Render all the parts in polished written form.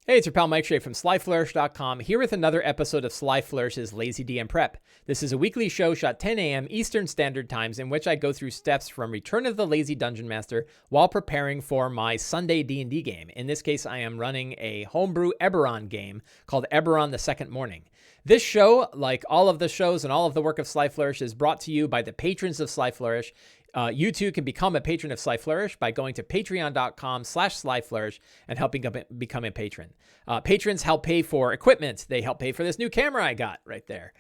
Hey, it's your pal Mike Shea from SlyFlourish.com, here with another episode of Sly Flourish's Lazy D&D Prep. This is a weekly show shot 10 a.m. Eastern Standard Times in which I go through steps from Return of the Lazy Dungeon Master while preparing for my Sunday D&D game. In this case, I am running a homebrew Eberron game called Eberron the Second Mourning. This show, like all of the shows and all of the work of Sly Flourish, is brought to you by the patrons of Sly Flourish. You too can become a patron of Sly Flourish by going to patreon.com/SlyFlourish and helping become a patron. Patrons help pay for equipment. They help pay for this new camera I got right there.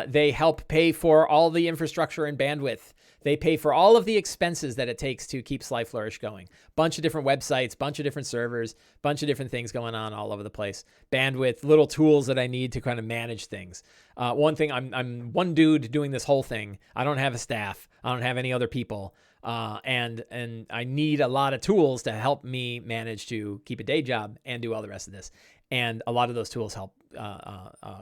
They help pay for all the infrastructure and bandwidth. They pay for all of the expenses that it takes to keep Sly Flourish going. Bunch of different websites, bunch of different servers, bunch of different things going on all over the place. Bandwidth, little tools that I need to kind of manage things. One thing, I'm one dude doing this whole thing. I don't have a staff. I don't have any other people. And I need a lot of tools to help me manage to keep a day job and do all the rest of this. And a lot of those tools help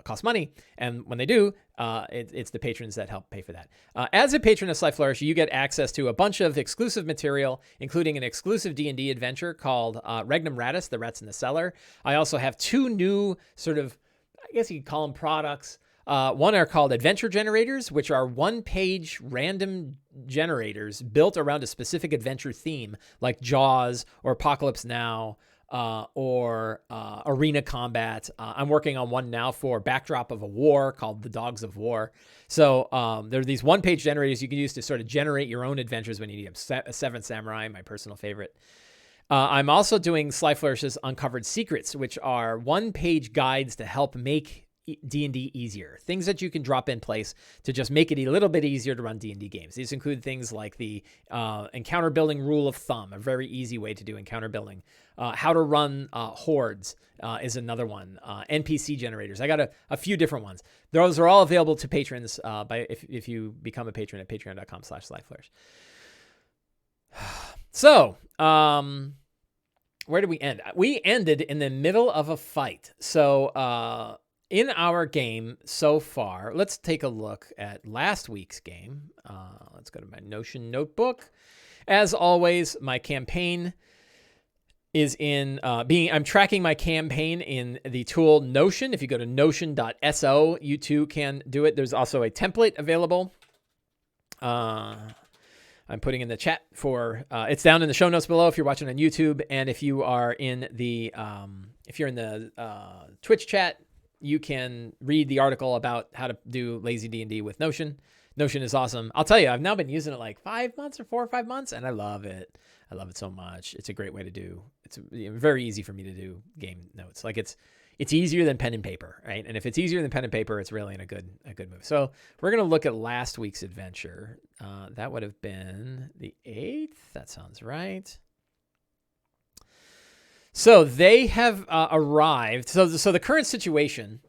cost money. And when they do, it's the patrons that help pay for that. As a patron of Sly Flourish, you get access to a bunch of exclusive material, including an exclusive D&D adventure called Regnum Ratus, The Rats in the Cellar. I also have two new sort of, I guess you could call them products. One are called adventure generators, which are one-page random generators built around a specific adventure theme, like Jaws or Apocalypse Now, or arena combat. I'm working on one now for backdrop of a war called The Dogs of War. So there are these one-page generators you can use to sort of generate your own adventures when you need a Seventh Samurai, my personal favorite. I'm also doing Sly Flourish's Uncovered Secrets, which are one-page guides to help make D&D easier. Things that you can drop in place to just make it a little bit easier to run D&D games. These include things like the encounter building rule of thumb, a very easy way to do encounter building. How to run hordes is another one. NPC generators. I got a few different ones. Those are all available to patrons if you become a patron at patreon.com/SlyFlourish. So, where did we end? We ended in the middle of a fight. So, in our game so far, let's take a look at last week's game. Let's go to my Notion notebook. As always, my campaign is in I'm tracking my campaign in the tool Notion. If you go to Notion.so, you too can do it. There's also a template available. I'm putting in the chat for it's down in the show notes below if you're watching on YouTube, and if you are in the Twitch chat, you can read the article about how to do lazy D&D with Notion. Notion is awesome. I'll tell you, I've now been using it like 5 months or 4 or 5 months, and I love it. I love it so much. It's a great way to do. It's very easy for me to do game notes. Like it's easier than pen and paper, right? And if it's easier than pen and paper, it's really a good move. So we're gonna look at last week's adventure. That would have been the 8th. That sounds right. So they have arrived. So the current situation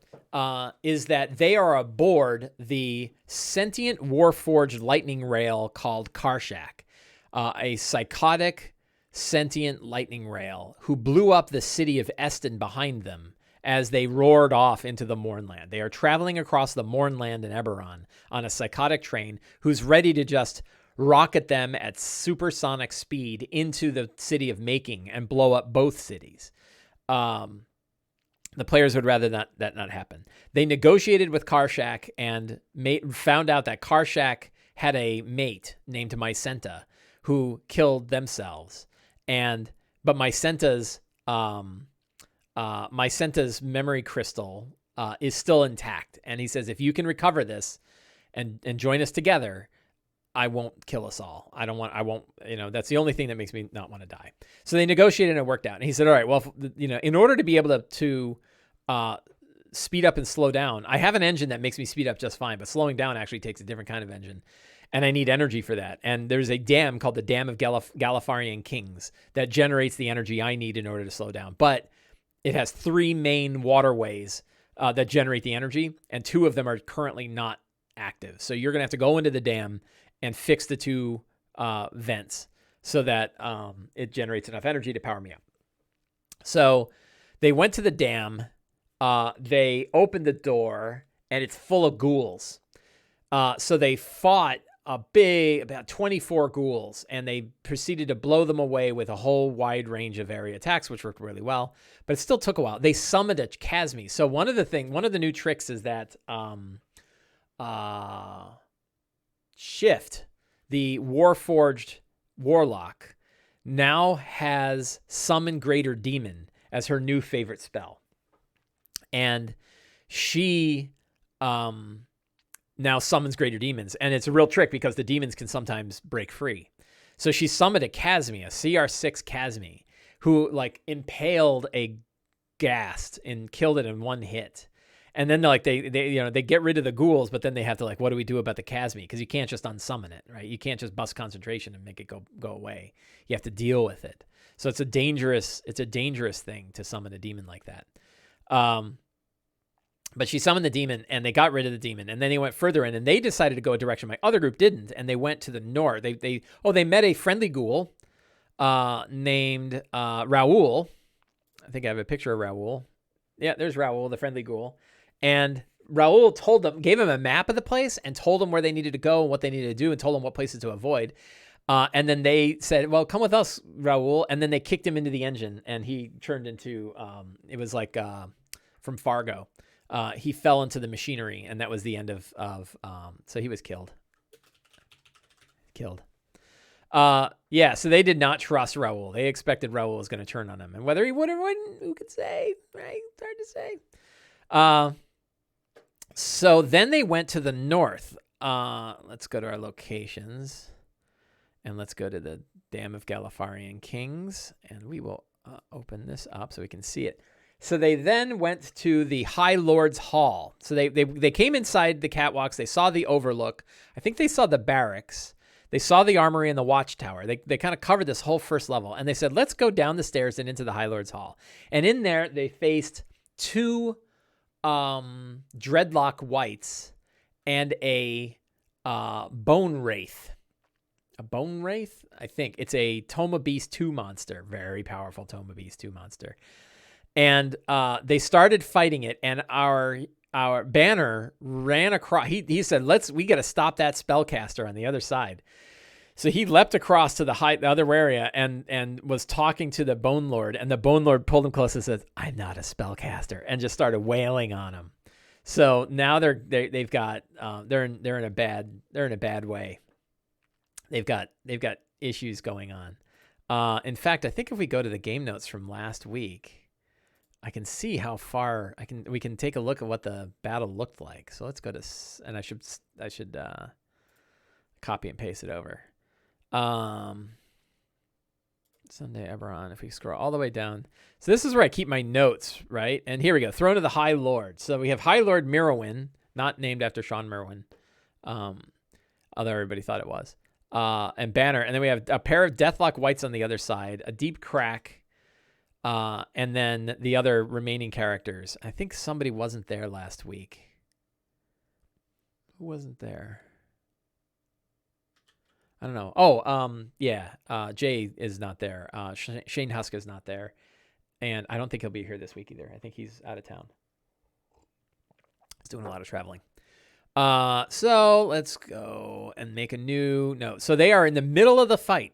is that they are aboard the sentient warforged lightning rail called Karshak, a psychotic sentient lightning rail who blew up the city of Eston behind them as they roared off into the Mournland. They are traveling across the Mournland in Eberron on a psychotic train who's ready to just rocket them at supersonic speed into the city of Making and blow up both cities. The players would rather that not happen. They negotiated with Karshak and found out that Karshak had a mate named Mycenta who killed themselves. But Mycenta's memory crystal is still intact. And he says, if you can recover this and join us together, I won't kill us all. I won't, that's the only thing that makes me not want to die. So they negotiated and it worked out. And he said, all right, well, in order to be able to speed up and slow down, I have an engine that makes me speed up just fine, but slowing down actually takes a different kind of engine. And I need energy for that. And there's a dam called the Dam of Galifarian Kings that generates the energy I need in order to slow down. But it has 3 main waterways that generate the energy, and 2 of them are currently not active. So you're going to have to go into the dam and fix the 2 vents so that it generates enough energy to power me up. So they went to the dam. They opened the door, and it's full of ghouls. So they fought about 24 ghouls, and they proceeded to blow them away with a whole wide range of area attacks, which worked really well, but it still took a while. They summoned a Chasme. So one of the new tricks is that Shift, the Warforged Warlock, now has Summon Greater Demon as her new favorite spell. And she now summons greater demons. And it's a real trick because the demons can sometimes break free. So she summoned a Chasme, a CR6 Chasme, who like impaled a Ghast and killed it in one hit. And then they get rid of the ghouls, but then they have to what do we do about the Chasme? Because you can't just unsummon it, right? You can't just bust concentration and make it go away. You have to deal with it. So it's a dangerous thing to summon a demon like that. But she summoned the demon, and they got rid of the demon, and then they went further in, and they decided to go a direction my other group didn't, and they went to the north. They met a friendly ghoul named Raoul. I think I have a picture of Raoul. Yeah, there's Raoul, the friendly ghoul. And Raoul gave him a map of the place and told them where they needed to go and what they needed to do and told them what places to avoid. And then they said, well, come with us, Raoul. And then they kicked him into the engine, and he turned into, it was like from Fargo. He fell into the machinery, and that was the end of so he was killed. Yeah, so they did not trust Raoul. They expected Raoul was going to turn on him. And whether he would or wouldn't, who could say, right? It's hard to say. So then they went to the north. Let's go to our locations. And let's go to the Dam of Galifarian Kings. And we will open this up so we can see it. So they then went to the High Lord's Hall. So they came inside the catwalks. They saw the overlook. I think they saw the barracks. They saw the armory and the watchtower. They kind of covered this whole first level. And they said, let's go down the stairs and into the High Lord's Hall. And in there, they faced two Dreadlock Wights and a Bone Wraith. A Bone Wraith? I think. It's a Toma Beast 2 monster. Very powerful Toma Beast 2 monster. And they started fighting it, and our Banner ran across. He said, we got to stop that spellcaster on the other side. So he leapt across to the other area and was talking to the Bone Lord, and the Bone Lord pulled him close and said, I'm not a spellcaster, and just started wailing on him. So now they're in a bad way. They've got issues going on. In fact, I think if we go to the game notes from last week, I can see how far we can take a look at what the battle looked like. So let's go to, and I should copy and paste it over. Sunday Eberron, if we scroll all the way down. So this is where I keep my notes, right? And here we go. Throne of the High Lord. So we have High Lord Merowyn, not named after Sean Merwin. Although everybody thought it was. And Banner. And then we have a pair of Deathlock Wights on the other side, a Deep Crack, and then the other remaining characters. I think somebody wasn't there last week. Who wasn't there? I don't know. Jay is not there. Shane Husk is not there. And I don't think he'll be here this week either. I think he's out of town. He's doing a lot of traveling. So let's go and make a new note. So they are in the middle of the fight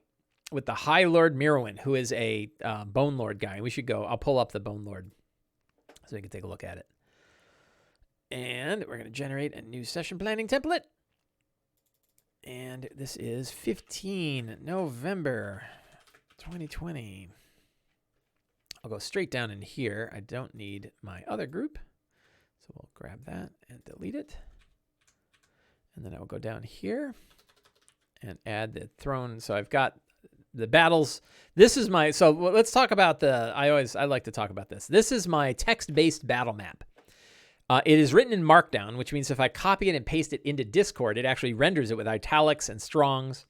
with the High Lord Merowyn, who is a Bone Lord guy. We should go. I'll pull up the Bone Lord so we can take a look at it. And we're going to generate a new session planning template. And this is 15 November 2020. I'll go straight down in here. I don't need my other group. So we'll grab that and delete it. And then I will go down here and add the throne. So I've got the battles. This is my, so let's talk about I like to talk about this. This is my text-based battle map. It is written in Markdown, which means if I copy it and paste it into Discord, it actually renders it with italics and strongs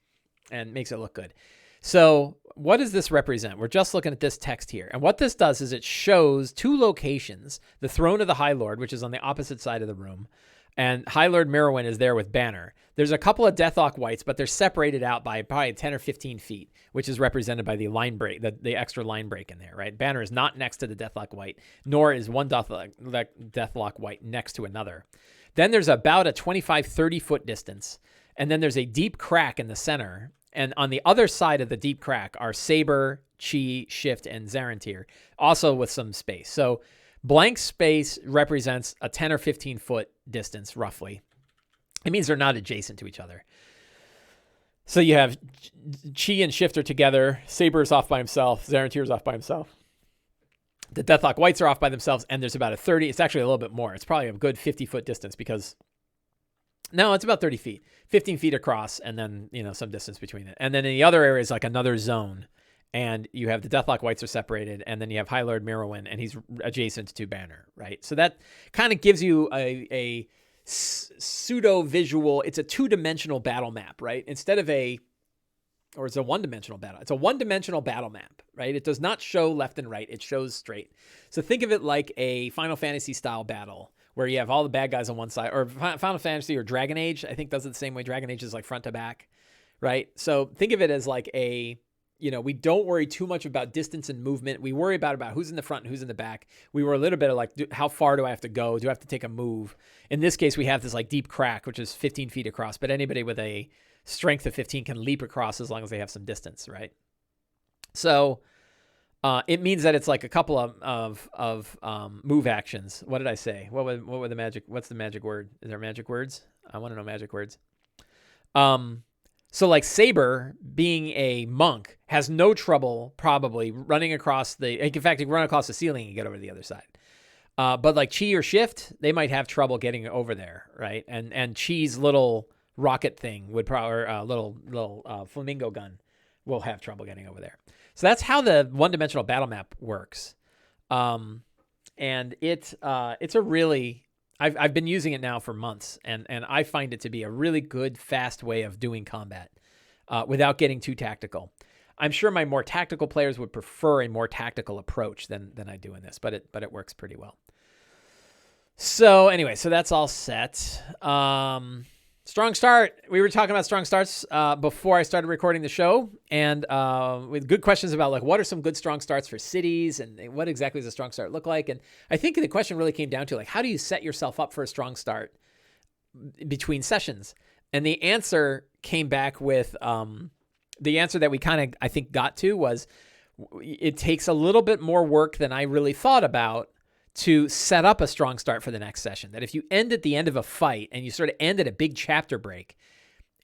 and makes it look good. So what does this represent? We're just looking at this text here. And what this does is it shows two locations, the throne of the High Lord, which is on the opposite side of the room, and High Lord Merowyn is there with Banner. There's a couple of Deathlock Wights, but they're separated out by probably 10 or 15 feet, which is represented by the line break, the extra line break in there, right? Banner is not next to the Deathlock Wight, nor is one Deathlock Wight next to another. Then there's about a 25, 30 foot distance, And then there's a deep crack in the center. And on the other side of the deep crack are Saber, Chi, Shift, and Zarentir, also with some space. So blank space represents a 10 or 15 foot distance, roughly. It means they're not adjacent to each other. So you have Chi and Shift are together. Saber is off by himself. Zarentir is off by himself. The Deathlock Whites are off by themselves, and there's about a 30. It's actually a little bit more. It's probably a good 50-foot distance because, no, it's about 30 feet, 15 feet across, and then, some distance between it. And then in the other area is like another zone, and you have the Deathlock Whites are separated, and then you have High Lord Merowyn, and he's adjacent to Banner, right? So that kind of gives you a pseudo-visual, it's a two-dimensional battle map, right? Instead of it's a one-dimensional battle. It's a one-dimensional battle map, right? It does not show left and right. It shows straight. So think of it like a Final Fantasy style battle where you have all the bad guys on one side, or Final Fantasy or Dragon Age, I think does it the same way. Dragon Age is like front to back, right? So think of it as like we don't worry too much about distance and movement. We worry about who's in the front and who's in the back. We were a little bit of like, how far do I have to go? Do I have to take a move? In this case, we have this like deep crack, which is 15 feet across, but anybody with a strength of 15 can leap across as long as they have some distance, right? So it means that it's like a couple of move actions. What did I say? What's the magic word? Is there magic words? I want to know magic words. So like Saber, being a monk, has no trouble probably running across in fact, he can run across the ceiling and get over to the other side. But like Chi or Shift, they might have trouble getting over there, right? And Chi's little rocket thing would probably, little flamingo gun will have trouble getting over there. So that's how the one-dimensional battle map works. And it's a really, I've been using it now for months, and I find it to be a really good, fast way of doing combat without getting too tactical. I'm sure my more tactical players would prefer a more tactical approach than I do in this, but it works pretty well. So anyway, so that's all set. Strong start. We were talking about strong starts before I started recording the show, and with good questions about like what are some good strong starts for cities and what exactly does a strong start look like. And I think the question really came down to like, how do you set yourself up for a strong start between sessions? And the answer came back with the answer that we kind of, I think, got to was it takes a little bit more work than I really thought about to set up a strong start for the next session. That if you end at the end of a fight and you sort of end at a big chapter break,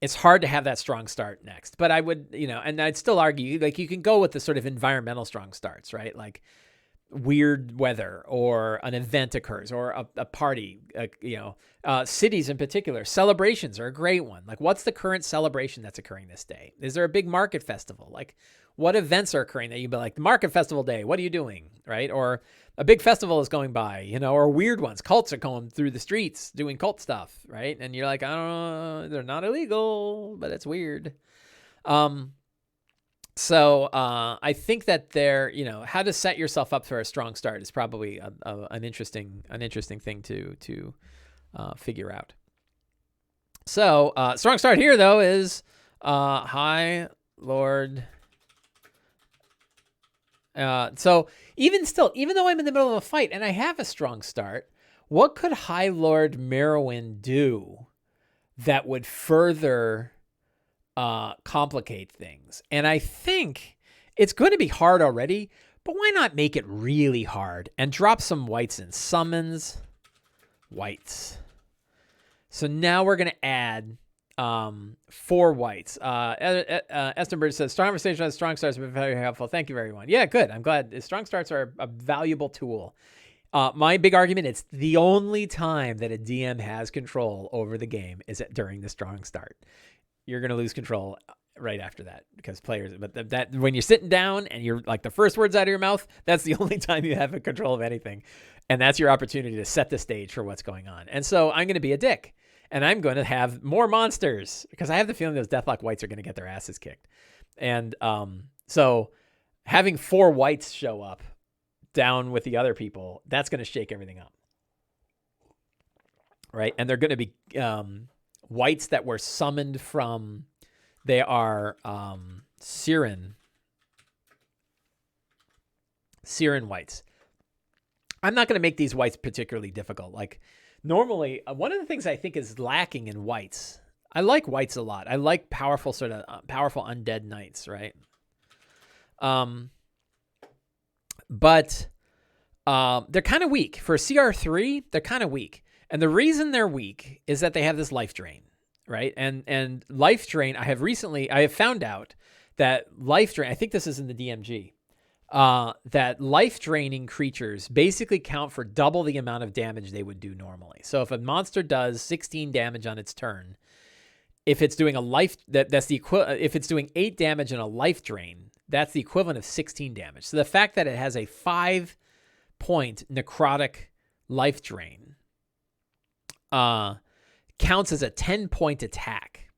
it's hard to have that strong start next. But I would, and I'd still argue, like, you can go with the sort of environmental strong starts, right? Like weird weather or an event occurs or a party, cities in particular. Celebrations are a great one. Like, what's the current celebration that's occurring this day? Is there a big market festival? Like, what events are occurring that you'd be like, Market Festival Day, what are you doing, right? Or a big festival is going by, or weird ones. Cults are going through the streets doing cult stuff, right? And you're like, I don't know, they're not illegal, but it's weird. So I think that how to set yourself up for a strong start is probably an interesting thing to figure out. So strong start here though is High Lord. So even though I'm in the middle of a fight and I have a strong start, what could High Lord Merowyn do that would further complicate things? And I think it's going to be hard already, but why not make it really hard and drop some whites in? Summons whites. So now we're going to add 4 whites. Estenberg says, strong conversation on strong starts have been very helpful. Thank you, everyone. Yeah, good. I'm glad. Strong starts are a valuable tool. My big argument, it's the only time that a DM has control over the game is during the strong start. You're going to lose control right after that because players, but that when you're sitting down and you're like the first words out of your mouth, that's the only time you have control of anything. And that's your opportunity to set the stage for what's going on. And so I'm going to be a dick. And I'm going to have more monsters because I have the feeling those Deathlock Whites are going to get their asses kicked. And so having 4 whites show up down with the other people, that's going to shake everything up. Right? And they're going to be whites that were summoned from, they are Siren whites. I'm not going to make these whites particularly difficult. Like, normally, one of the things I think is lacking in whites I like whites a lot. I like powerful powerful undead knights, right? But they're kind of weak. For CR3, they're kind of weak. And the reason they're weak is that they have this life drain, right? And life drain, I have found out that life drain, I think this is in the DMG, that life draining creatures basically count for double the amount of damage they would do normally. So if a monster does 16 damage on its turn, if it's doing if it's doing 8 damage and a life drain, that's the equivalent of 16 damage. So the fact that it has a 5-point necrotic life drain counts as a 10-point attack.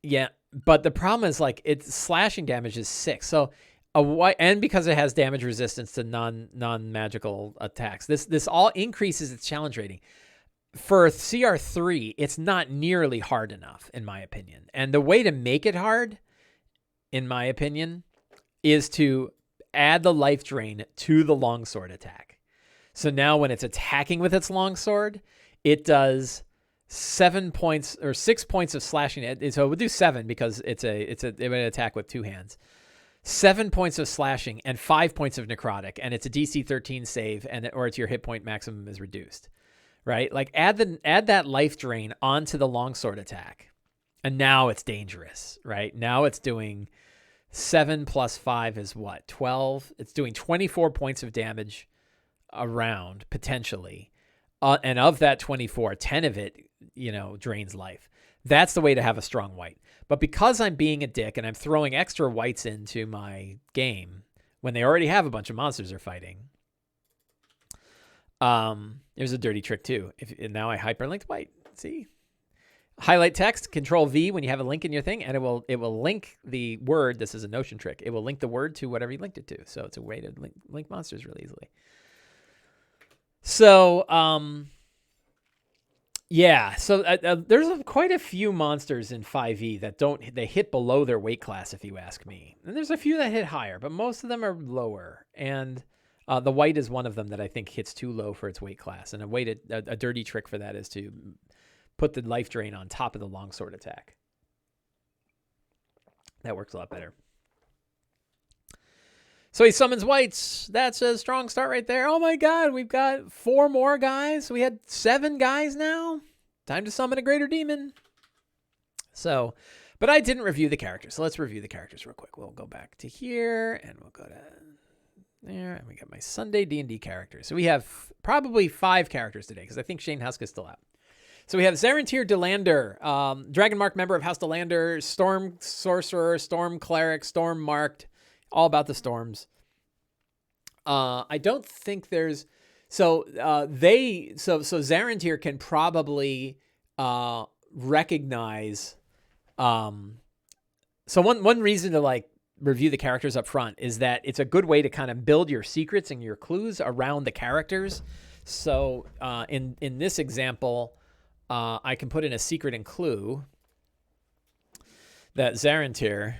Yeah, but the problem is like its slashing damage is 6. So and because it has damage resistance to non-magical attacks, this all increases its challenge rating. For CR3, it's not nearly hard enough, in my opinion. And the way to make it hard, in my opinion, is to add the life drain to the longsword attack. So now when it's attacking with its longsword, it does 7 points or 6 points of slashing. So it would do 7 because it would attack with 2 hands. 7 points of slashing and 5 points of necrotic, and it's a DC 13 save, or it's your hit point maximum is reduced. Right? Like add that life drain onto the longsword attack. And now it's dangerous, right? Now it's doing 7 plus 5 is what? 12. It's doing 24 points of damage around potentially. And of that 24, 10 of it, drains life. That's the way to have a strong white. But because I'm being a dick and I'm throwing extra whites into my game when they already have a bunch of monsters they're fighting, there's a dirty trick too. And now I hyperlinked white. See? Highlight text, Control V when you have a link in your thing, and it will link the word. This is a Notion trick. It will link the word to whatever you linked it to. So it's a way to link monsters really easily. So, yeah. So there's quite a few monsters in 5e that they hit below their weight class, if you ask me. And there's a few that hit higher, but most of them are lower. And the white is one of them that I think hits too low for its weight class. And a dirty trick for that is to put the life drain on top of the longsword attack. That works a lot better. So he summons whites. That's a strong start right there. Oh my God, we've got 4 more guys. We had 7 guys now. Time to summon a greater demon. So, but I didn't review the characters. So let's review the characters real quick. We'll go back to here and we'll go to there. And we got my Sunday D&D characters. So we have probably 5 characters today because I think Shane Husk is still out. So we have Zarentir Delander, Dragonmark member of House Delander, Storm Sorcerer, Storm Cleric, Storm Marked, all about the storms. I don't think there's... So Zarentir can probably recognize... So one reason to review the characters up front is that it's a good way to kind of build your secrets and your clues around the characters. So in this example... I can put in a secret and clue that Zarentir,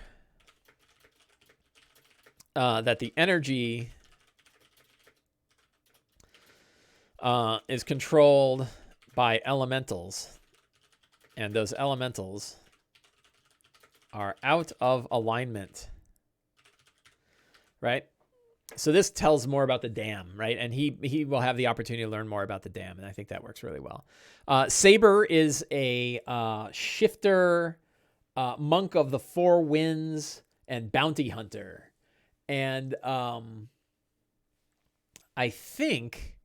that the energy is controlled by elementals, and those elementals are out of alignment, right? So this tells more about the dam, right? And he will have the opportunity to learn more about the dam, and I think that works really well. Saber is a shifter, monk of the 4 winds, and bounty hunter. And I think,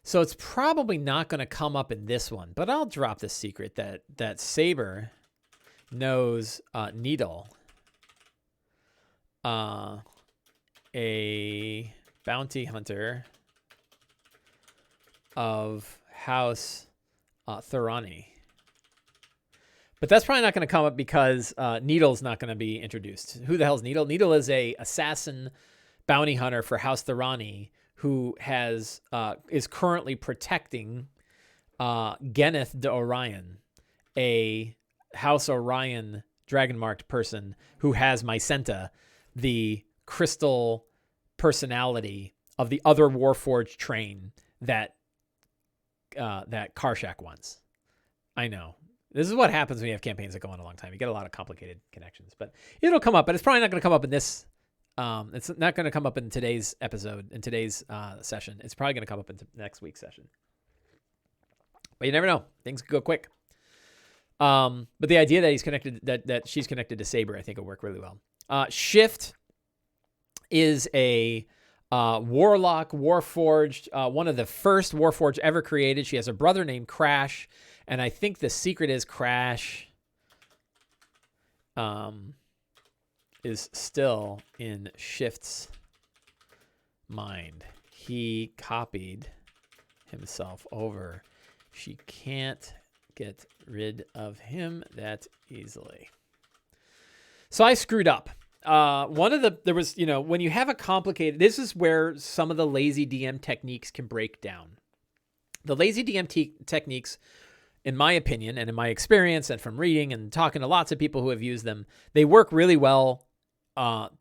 so it's probably not going to come up in this one, but I'll drop the secret that Saber knows Needle. A bounty hunter of House Thorani. But that's probably not going to come up because Needle's not going to be introduced. Who the hell's Needle? Needle is a assassin bounty hunter for House Thorani who is currently protecting Geneth de Orion, a House Orion dragon-marked person who has Mycenta, the crystal personality of the other Warforged train that Karshak wants. I know. This is what happens when you have campaigns that go on a long time. You get a lot of complicated connections, but it'll come up. But it's probably not going to come up in this. It's not going to come up in today's episode, in today's session. It's probably going to come up in next week's session. But you never know. Things could go quick. But the idea that he's connected, that she's connected to Saber, I think will work really well. Shift is a warlock, warforged, one of the first warforged ever created. She has a brother named Crash, and I think the secret is Crash is still in Shift's mind. He copied himself over. She can't get rid of him that easily. So I screwed up. When you have a complicated, this is where some of the lazy DM techniques can break down. The lazy DM techniques, in my opinion, and in my experience, and from reading and talking to lots of people who have used them, they work really well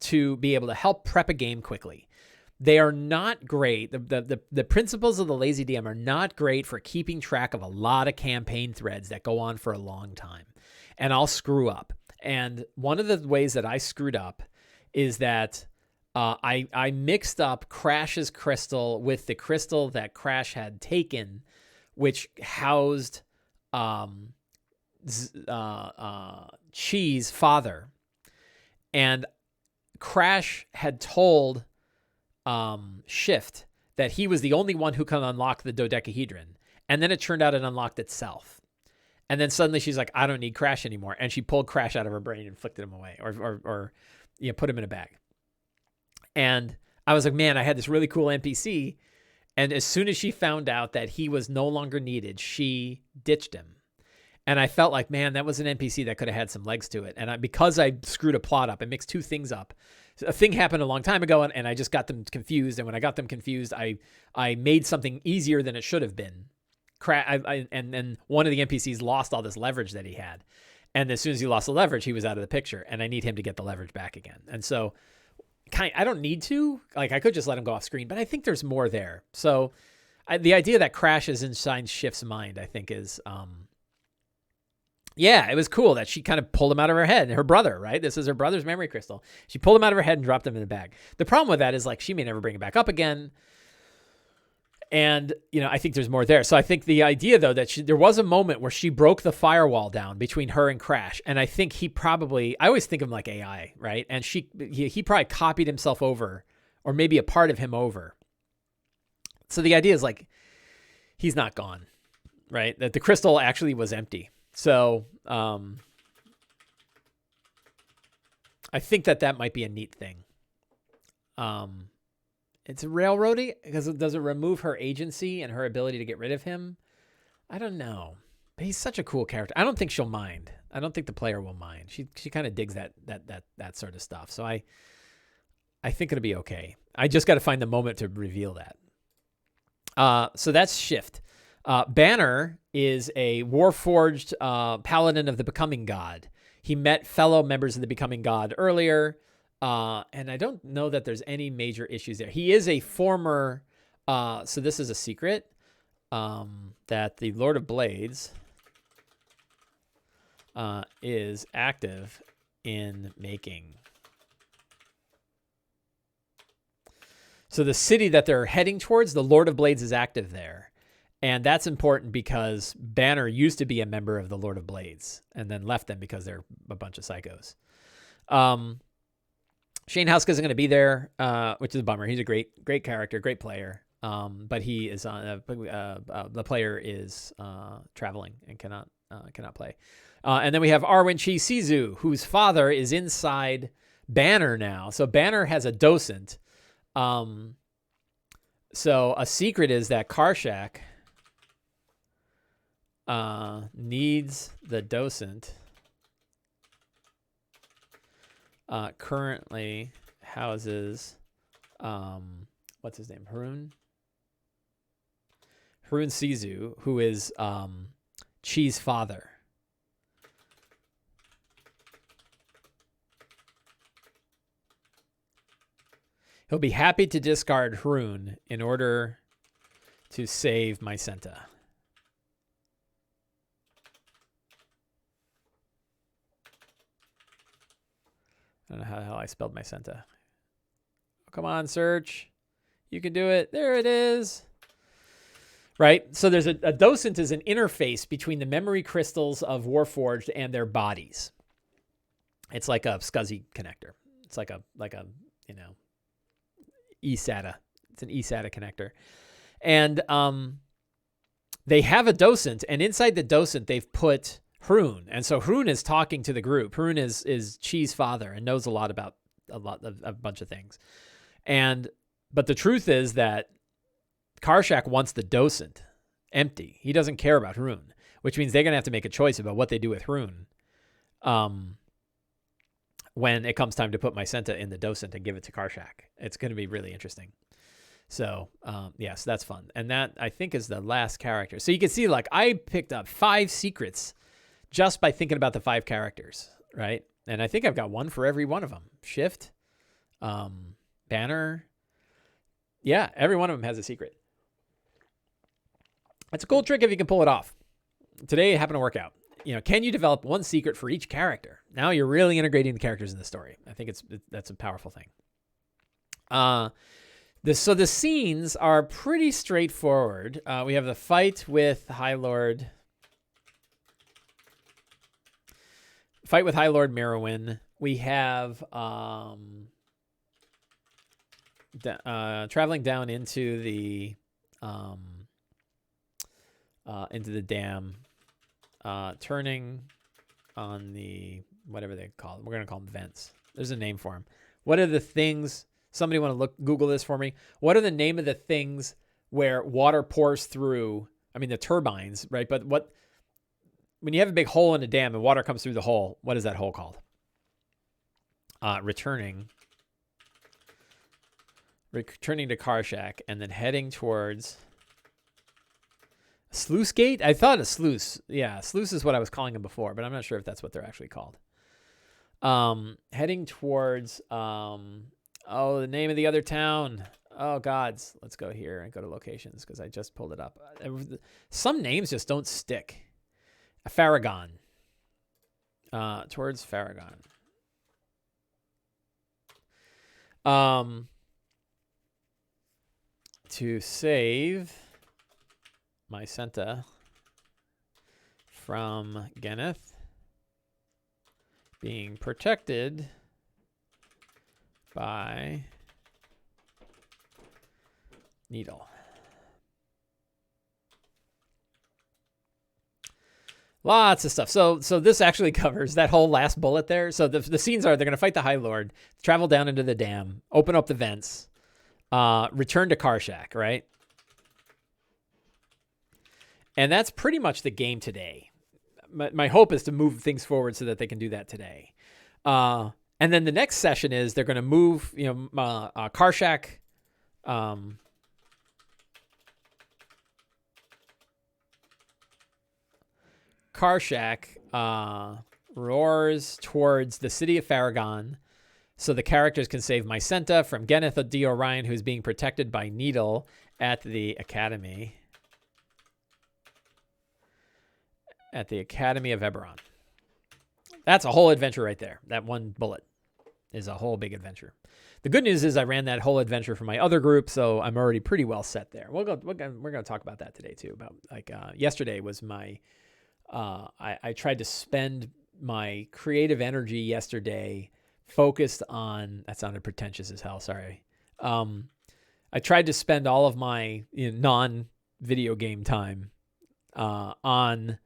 to be able to help prep a game quickly. They are not great. The principles of the lazy DM are not great for keeping track of a lot of campaign threads that go on for a long time. And I'll screw up. And one of the ways that I screwed up is that I mixed up Crash's crystal with the crystal that Crash had taken, which housed Chi's father. And Crash had told Shift that he was the only one who can unlock the dodecahedron. And then it turned out it unlocked itself. And then suddenly she's like, I don't need Crash anymore. And she pulled Crash out of her brain and flicked him away or put him in a bag. And I was like, man, I had this really cool NPC. And as soon as she found out that he was no longer needed, she ditched him. And I felt like, man, that was an NPC that could have had some legs to it. And because I screwed a plot up, I mixed two things up. A thing happened a long time ago, and I just got them confused. And when I got them confused, I made something easier than it should have been. And then one of the NPCs lost all this leverage that he had. And as soon as he lost the leverage, he was out of the picture. And I need him to get the leverage back again. And so I don't need to. Like, I could just let him go off screen, but I think there's more there. So the idea that Crash is inside Shift's mind, I think is... yeah, it was cool that she kind of pulled him out of her head. Her brother, right? This is her brother's memory crystal. She pulled him out of her head and dropped him in the bag. The problem with that is, like, she may never bring it back up again. And, I think there's more there. So I think the idea, though, that there was a moment where she broke the firewall down between her and Crash. And I think I always think of him like AI, right? And he probably copied himself over, or maybe a part of him over. So the idea is, like, he's not gone, right? That the crystal actually was empty. So I think that might be a neat thing. It's railroading because does it remove her agency and her ability to get rid of him? I don't know, but he's such a cool character. I don't think she'll mind. I don't think the player will mind. She kind of digs that sort of stuff. So I think it'll be okay. I just got to find the moment to reveal that. So that's Shift. Banner is a warforged paladin of the Becoming God. He met fellow members of the Becoming God earlier, and I don't know that there's any major issues there. He is a former, so this is a secret, that the Lord of Blades is active in making. So the city that they're heading towards, the Lord of Blades is active there. And that's important because Banner used to be a member of the Lord of Blades and then left them because they're a bunch of psychos. Shane Houska isn't going to be there, which is a bummer. He's a great character, great player. But he is the player is traveling and cannot play. And then we have Arwen Chi Sizu, whose father is inside Banner now. So Banner has a docent. So a secret is that Karshak needs the docent. Currently houses, what's his name? Harun Sizu, who is Chi's father. He'll be happy to discard Harun in order to save Mycenta. I don't know how the hell I spelled my Senta. Oh, come on, search. You can do it. There it is. Right? So there's a docent is an interface between the memory crystals of Warforged and their bodies. It's like a SCSI connector. It's like a eSATA. It's an eSATA connector. And they have a docent, and inside the docent they've put Hrun. And so Hrun is talking to the group. Hrun is Chi's father and knows a lot about a bunch of things. But the truth is that Karshak wants the docent empty. He doesn't care about Hrun, which means they're going to have to make a choice about what they do with Hrun when it comes time to put my Senta in the docent and give it to Karshak. It's going to be really interesting. So, yes, that's fun. And that, I think, is the last character. So you can see, like, I picked up 5 secrets just by thinking about the 5 characters, right? And I think I've got one for every one of them. Shift, banner. Yeah, every one of them has a secret. It's a cool trick if you can pull it off. Today it happened to work out. Can you develop one secret for each character? Now you're really integrating the characters in the story. I think that's a powerful thing. So the scenes are pretty straightforward. We have the fight with High Lord. Fight with High Lord Merowyn. We have traveling down into the dam, turning on the whatever they call them. We're gonna call them vents. There's a name for them. What are the things? Somebody want to Google this for me? What are the name of the things where water pours through? I mean, the turbines, right? But when you have a big hole in a dam and water comes through the hole, what is that hole called? Returning to Karshak and then heading towards sluice gate. I thought a sluice. Yeah, sluice is what I was calling them before, but I'm not sure if that's what they're actually called. Heading towards the name of the other town. Oh gods, let's go here and go to locations because I just pulled it up. Some names just don't stick. Farragon. Towards Farragon. To save my Senta from Geneth being protected by Needle. Lots of stuff. So this actually covers that whole last bullet there. So the scenes are they're going to fight the High Lord, travel down into the dam, open up the vents, return to Karshak, right? And that's pretty much the game today. My hope is to move things forward so that they can do that today. And then the next session is they're going to move, Karshak. Karshak roars towards the city of Farragon so the characters can save my Senta from Geneth D. Orion, who's being protected by Needle at the Academy. At the Academy of Eberron. That's a whole adventure right there. That one bullet is a whole big adventure. The good news is I ran that whole adventure for my other group, so I'm already pretty well set there. We're going to talk about that today too. About yesterday was my. I tried to spend my creative energy yesterday focused on. That sounded pretentious as hell. Sorry. I tried to spend all of my non-video game time on.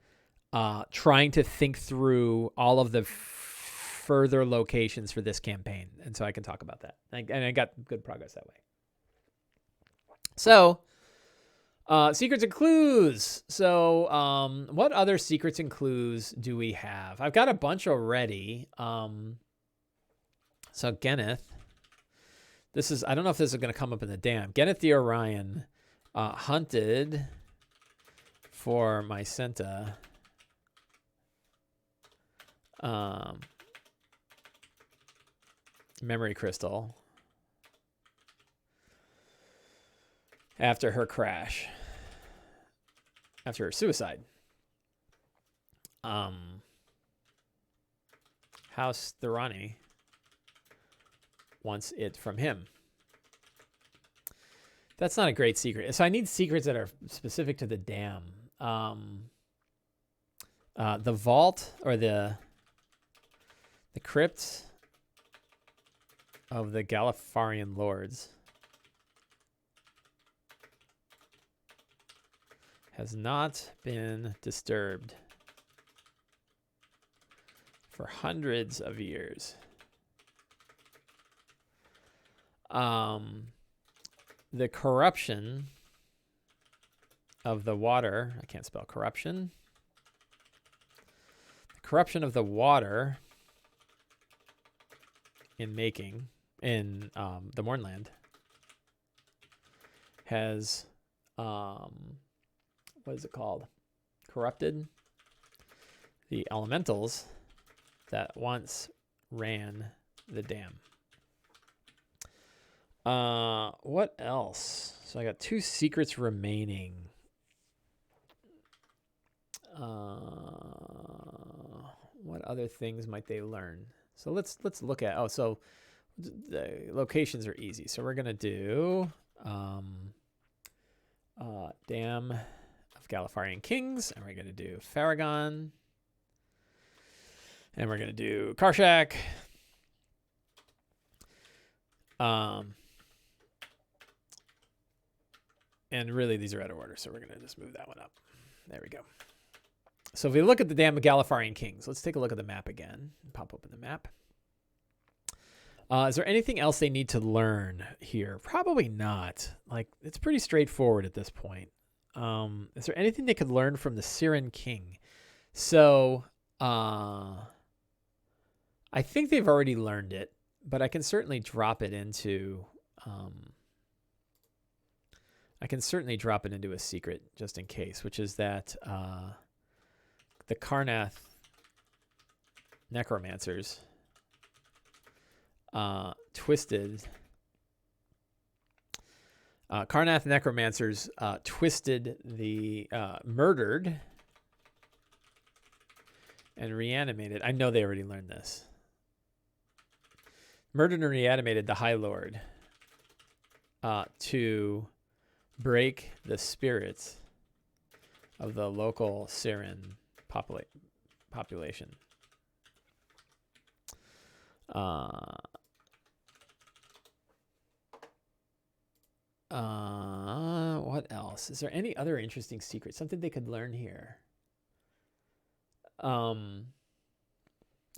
Trying to think through all of the further locations for this campaign. And so I can talk about that. And I got good progress that way. So, secrets and clues. So, what other secrets and clues do we have? I've got a bunch already. So Geneth. I don't know if this is going to come up in the dam. Geneth the Orion hunted for my Senta. Memory crystal after her crash, after her suicide. House Thorani wants it from him. That's not a great secret. So I need secrets that are specific to the dam. The vault or the crypt of the Galifarian lords has not been disturbed for hundreds of years. The corruption of the water, I can't spell corruption. The corruption of the water in the Mournland has, what is it called? Corrupted the elementals that once ran the dam. What else? So I got 2 secrets remaining. What other things might they learn? So let's look at, so the locations are easy. So we're going to do Dam of Galifarian Kings, and we're going to do Faragon, and we're going to do Karshak. And really, these are out of order, so we're going to just move that one up. There we go. So if we look at the Dam of Galifarian Kings, let's take a look at the map again. Pop open the map. Is there anything else they need to learn here? Probably not. Like, it's pretty straightforward at this point. Is there anything they could learn from the Siren King? So I think they've already learned it, but I can certainly drop it into a secret just in case, which is that the Karnath necromancers twisted the murdered and reanimated. I know they already learned this. Murdered and reanimated the High Lord to break the spirits of the local Siren population. What else? Is there any other interesting secret? Something they could learn here? How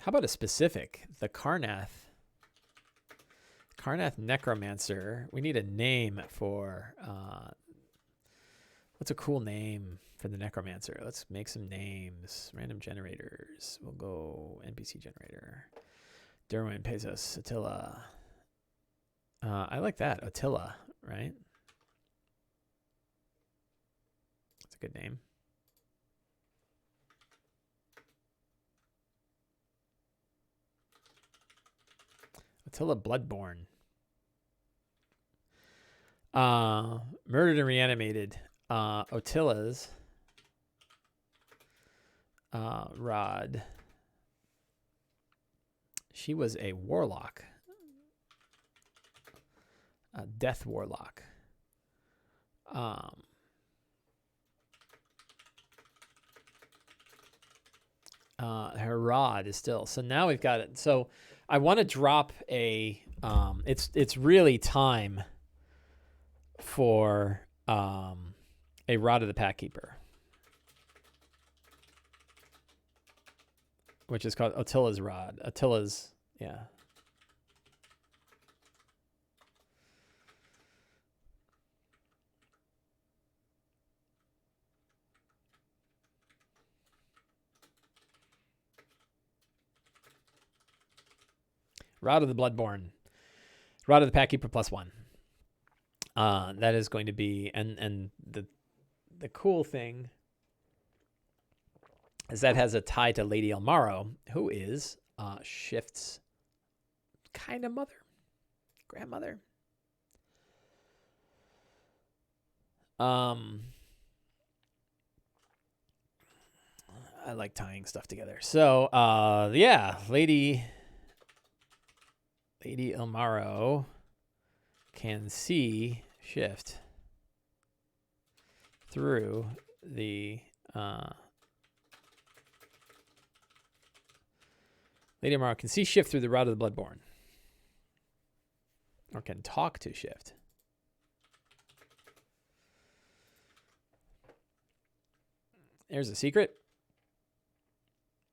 about a specific? The Karnath necromancer. We need a name for what's a cool name for the necromancer? Let's make some names. Random generators. We'll go NPC generator. Derwin, Pesos, Attila. I like that. Attila, right? That's a good name. Attila Bloodborne. Murdered and reanimated. Attila's Rod. She was a warlock. A death warlock. Her rod is still. So now we've got it. So I want to drop a it's really time for a Rod of the Packkeeper, which is called Attila's Rod. Attila's, yeah. Rod of the Bloodborne. Rod of the Packkeeper +1. That is going to be, and the cool thing is that has a tie to Lady Omaro, who is Shift's kind of mother, grandmother. I like tying stuff together. So yeah, Lady Lady Omaro can see shift through the Lady Omaro can see shift through the route of the Bloodborne. Or can talk to shift. There's a secret.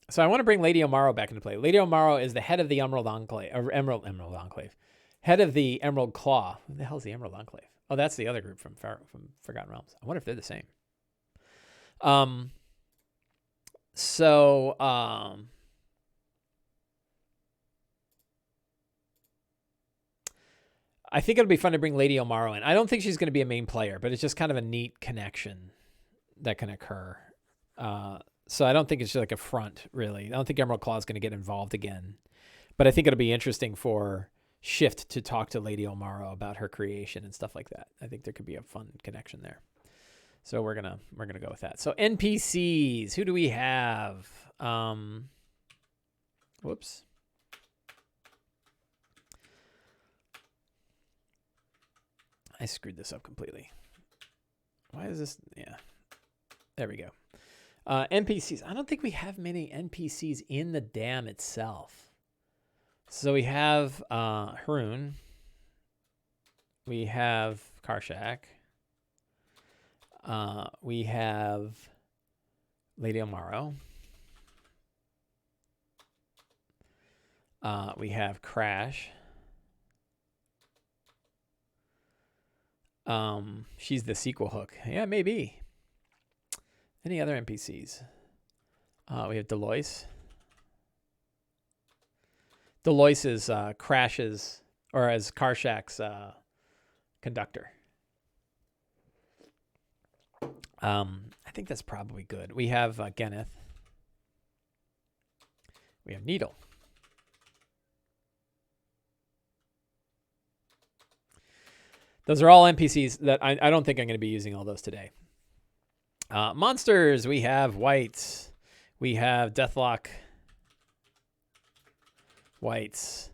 So I want to bring Lady Omaro back into play. Lady Omaro is the head of the Emerald Enclave, or Emerald Enclave. Head of the Emerald Claw. Who the hell is the Emerald Enclave? Oh, that's the other group from Forgotten Realms. I wonder if they're the same. I think it'll be fun to bring Lady Omaro in. I don't think she's going to be a main player, but it's just kind of a neat connection that can occur. So I don't think it's just like a front, really. I don't think Emerald Claw is going to get involved again. But I think it'll be interesting for Shift to talk to Lady Omaro about her creation and stuff like that. I think there could be a fun connection there. So we're gonna go with that. So NPCs, who do we have? Whoops. I screwed this up completely. Why is this? Yeah. There we go. NPCs. I don't think we have many NPCs in the dam itself. So we have Haroon. We have Karshak. We have Lady Omaro. We have Crash. She's the sequel hook. Yeah, maybe. Any other NPCs? We have Deloise. Deloise is Crash's, or as Karshak's conductor. I think that's probably good. We have Geneth. We have Needle. Those are all NPCs that I don't think I'm going to be using all those today. Monsters, we have Whites. We have Deathlock Whites.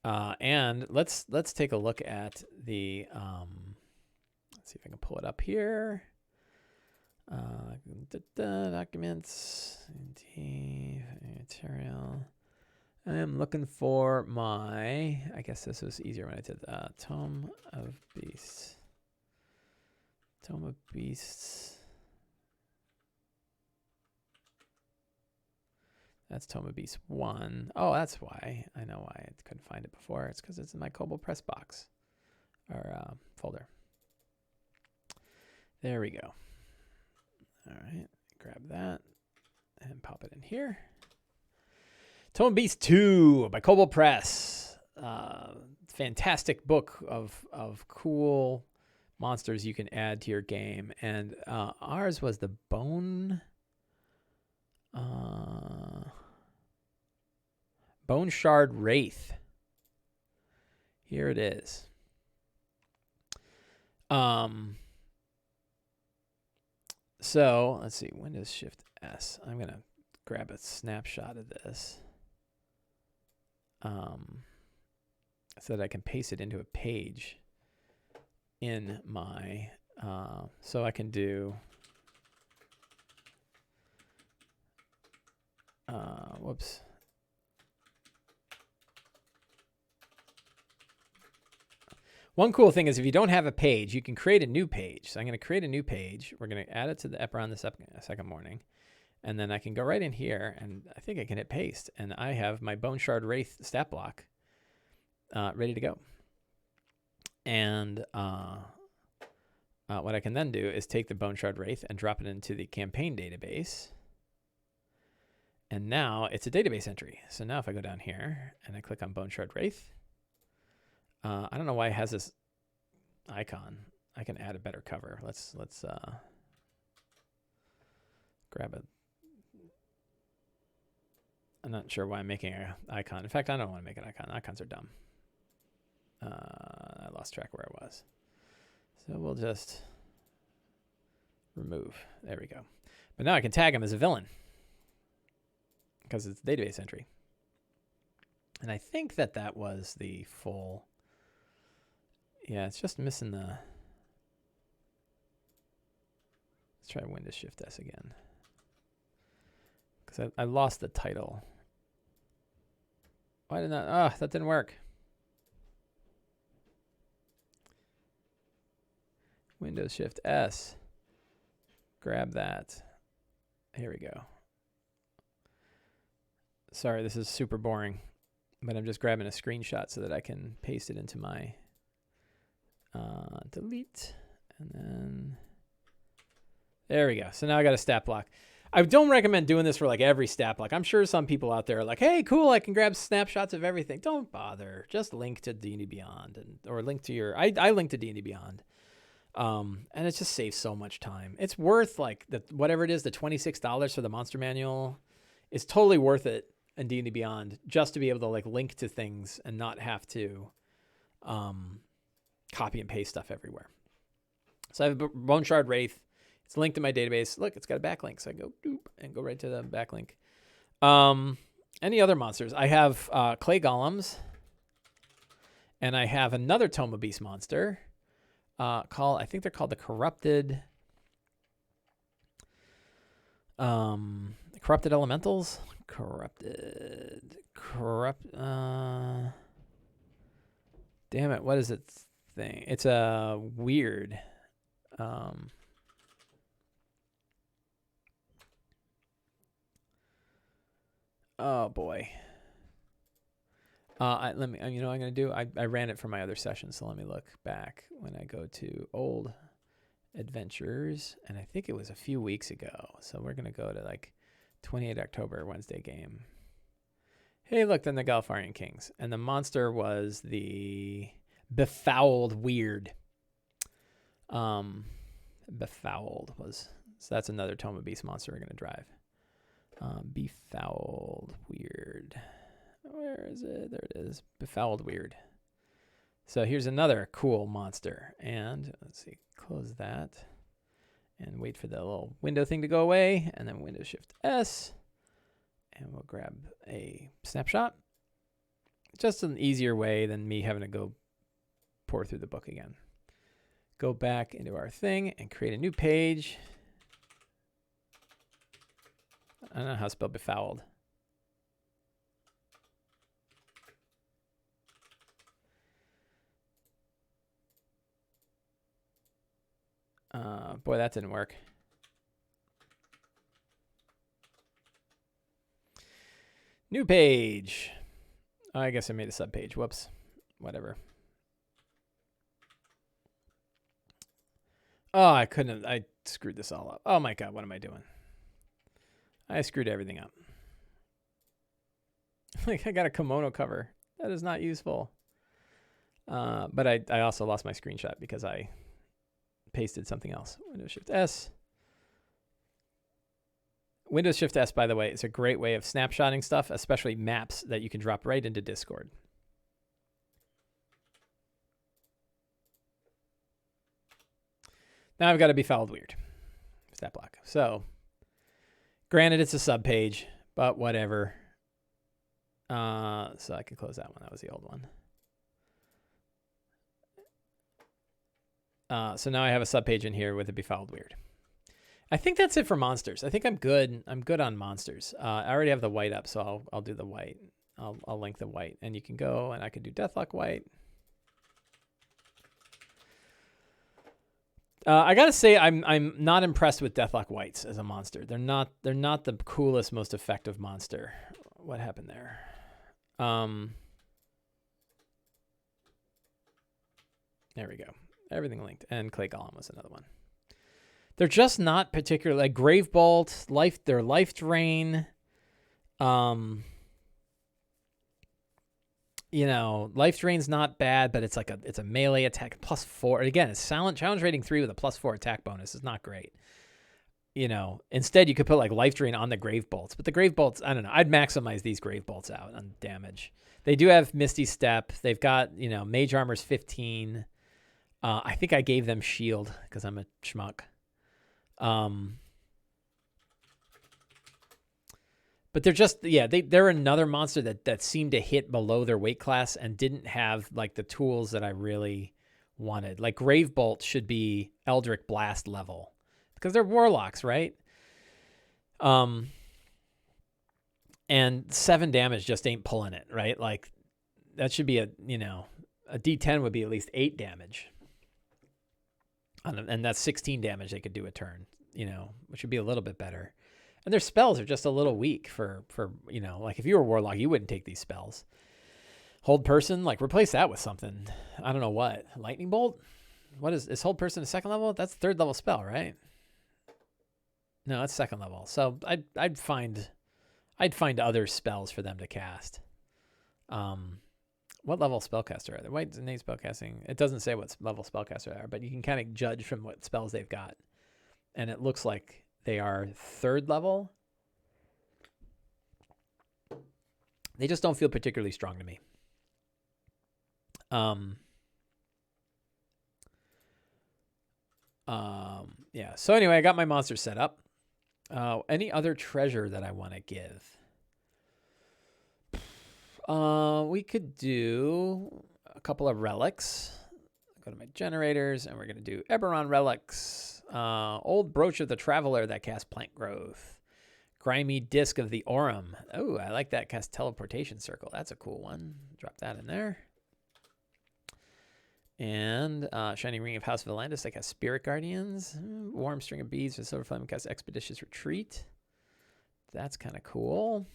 And let's take a look at the, let's see if I can pull it up here. Documents, material. I am looking for my, I guess this was easier when I did Tome of Beasts. Tome of Beasts. That's Tome of Beasts 1. Oh, that's why. I know why I couldn't find it before. It's because it's in my Kobold Press box or folder. There we go. All right, grab that and pop it in here. Tome of Beasts 2 by Kobold Press. Fantastic book of cool monsters you can add to your game. And ours was the Bone Shard Wraith. Here it is. So let's see, Windows Shift S. I'm going to grab a snapshot of this so that I can paste it into a page in my, so I can do, whoops. One cool thing is if you don't have a page, you can create a new page. So I'm going to create a new page. We're going to add it to the Eberron this Second Mourning. And then I can go right in here, and I think I can hit paste. And I have my Bone Shard Wraith stat block ready to go. And what I can then do is take the Bone Shard Wraith and drop it into the campaign database. And now it's a database entry. So now if I go down here and I click on Bone Shard Wraith, I don't know why it has this icon. I can add a better cover. Let's grab it. I'm not sure why I'm making an icon. In fact, I don't want to make an icon. Icons are dumb. I lost track where I was. So we'll just remove. There we go. But now I can tag him as a villain because it's a database entry. And I think that was the full. Yeah, it's just missing the. Let's try Windows Shift S again. Because I lost the title. Why did that? Oh, that didn't work. Windows Shift S. Grab that. Here we go. Sorry, this is super boring, but I'm just grabbing a screenshot so that I can paste it into my delete. And then there we go. So now I got a stat block. I don't recommend doing this for like every stat block. I'm sure some people out there are like, hey, cool, I can grab snapshots of everything. Don't bother. Just link to D&D Beyond or link to your, I link to D&D Beyond. And it just saves so much time. It's worth like whatever it is, the $26 for the monster manual is totally worth it in D&D Beyond just to be able to like link to things and not have to copy and paste stuff everywhere. So I have a Bone Shard Wraith. It's linked to my database. Look, it's got a backlink. So I go doop and go right to the backlink. Any other monsters? I have clay golems. And I have another Tome of Beast monster. I think they're called the Corrupted Elementals. Damn it, what is it thing? It's a weird oh boy. Let me. You know what I'm gonna do? I ran it for my other session, so let me look back when I go to old adventures, and I think it was a few weeks ago. So we're gonna go to like 28 October Wednesday game. Hey, look, then the Galfarian Kings, and the monster was the Befouled Weird. Befouled was so that's another Tome of Beast monster we're gonna drive. Befouled Weird. Where is it? There it is. Befouled Weird. So here's another cool monster. And let's see, close that and wait for the little window thing to go away. And then Windows Shift S. And we'll grab a snapshot. Just an easier way than me having to go pour through the book again. Go back into our thing and create a new page. I don't know how to spell befouled. Boy, that didn't work. New page. I guess I made a subpage. Whoops. Whatever. Oh, I couldn't have. I screwed this all up. Oh my God, what am I doing? I screwed everything up. Like I got a kimono cover. That is not useful. But I also lost my screenshot because I pasted something else. Windows Shift S. Windows Shift S, by the way, is a great way of snapshotting stuff, especially maps that you can drop right into Discord. Now I've got to be fouled weird. Stat block. So, granted, it's a subpage, but whatever. So I can close that one. That was the old one. So now I have a subpage in here with a befouled weird. I think that's it for monsters. I think I'm good. I'm good on monsters. I already have the white up, so I'll do the white. I'll link the white, and you can go and I can do Deathlock white. I gotta say I'm not impressed with Deathlock whites as a monster. They're not the coolest, most effective monster. What happened there? There we go. Everything linked. And Clay Golem was another one. They're just not particularly like Grave Bolt, their life drain. You know, life drain's not bad, but it's like it's a melee attack +4. Again, it's silent challenge rating 3 with a +4 attack bonus. It's not great. You know, instead you could put like life drain on the Grave Bolts, but the Grave Bolts, I don't know. I'd maximize these Grave Bolts out on damage. They do have Misty Step. They've got, you know, Mage Armor's 15. I think I gave them shield because I'm a schmuck. But they're just, yeah, they're another monster that seemed to hit below their weight class and didn't have like the tools that I really wanted. Like Gravebolt should be Eldritch Blast level because they're warlocks, right? And 7 damage just ain't pulling it, right? Like that should be a D10 would be at least 8 damage. And that's 16 damage they could do a turn, which would be a little bit better. And their spells are just a little weak for like if you were a warlock, you wouldn't take these spells. Hold person, like replace that with something. I don't know what. Lightning bolt? What is hold person a 2nd level? That's 3rd level spell, right? No, that's 2nd level. So I'd find other spells for them to cast. What level spellcaster are they? Wait, name spellcasting. It doesn't say what level spellcaster they are, but you can kind of judge from what spells they've got. And it looks like they are 3rd level. They just don't feel particularly strong to me. Yeah. So anyway, I got my monster set up. Any other treasure that I want to give? We could do a couple of relics. Go to my generators, and we're going to do Eberron relics. Old Brooch of the Traveler that casts plant growth. Grimy Disc of the Aurum. Oh, I like that. Cast teleportation circle. That's a cool one. Drop that in there. And Shining Ring of House Valandis that casts Spirit Guardians. Warm String of Beads for Silver Flame casts Expeditious Retreat. That's kind of cool.